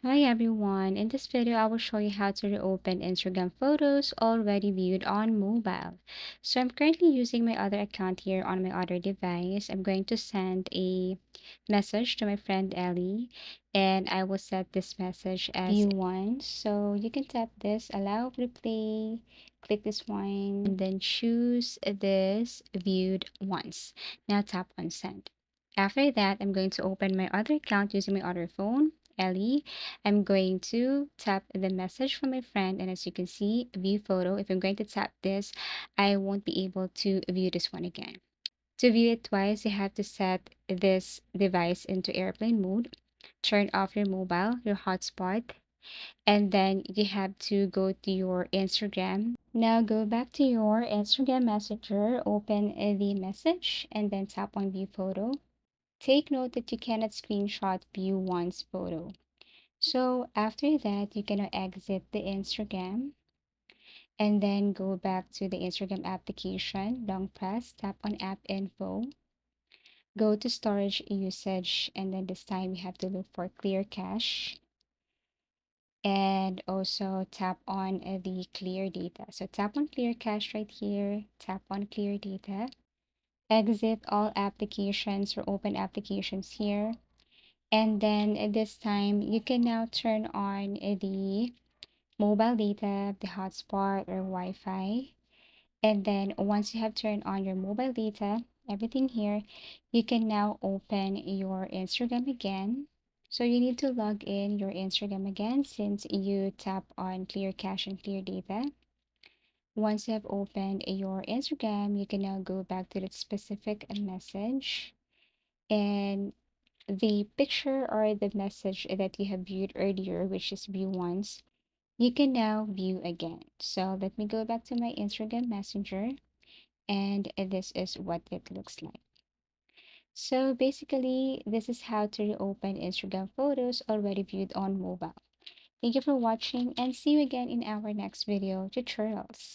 Hi everyone, in this video I will show you how to reopen Instagram photos already viewed on mobile. So I'm currently using my other account here on my other device. I'm going to send a message to my friend Ellie and I will set this message as view once. So you can tap this allow replay, click this one and then choose this viewed once. Now tap on send. After that, I'm going to open my other account using my other phone, Ellie. I'm going to tap the message from my friend, and as you can see, view photo. If I'm going to tap this, I won't be able to view this one again. To view it twice, you have to set this device into airplane mode, turn off your mobile, your hotspot, and then you have to go to your Instagram. Now go back to your Instagram Messenger, open the message, and then tap on view photo. Take note that you cannot screenshot view once photo. So after that, you can exit the Instagram and then go back to the Instagram application, long press, tap on app info, go to storage usage, and then this time you have to look for clear cache and also tap on the clear data. So tap on clear cache right here, tap on clear data, exit all applications or open applications here. And then at this time, you can now turn on the mobile data, the hotspot or Wi-Fi. And then once you have turned on your mobile data, everything here, you can now open your Instagram again. So you need to log in your Instagram again since you tap on clear cache and clear data. Once you have opened your Instagram, you can now go back to that specific message and the picture or the message that you have viewed earlier, which is view once, you can now view again. So let me go back to my Instagram Messenger, and this is what it looks like. So basically, this is how to reopen Instagram photos already viewed on mobile. Thank you for watching and see you again in our next video tutorials.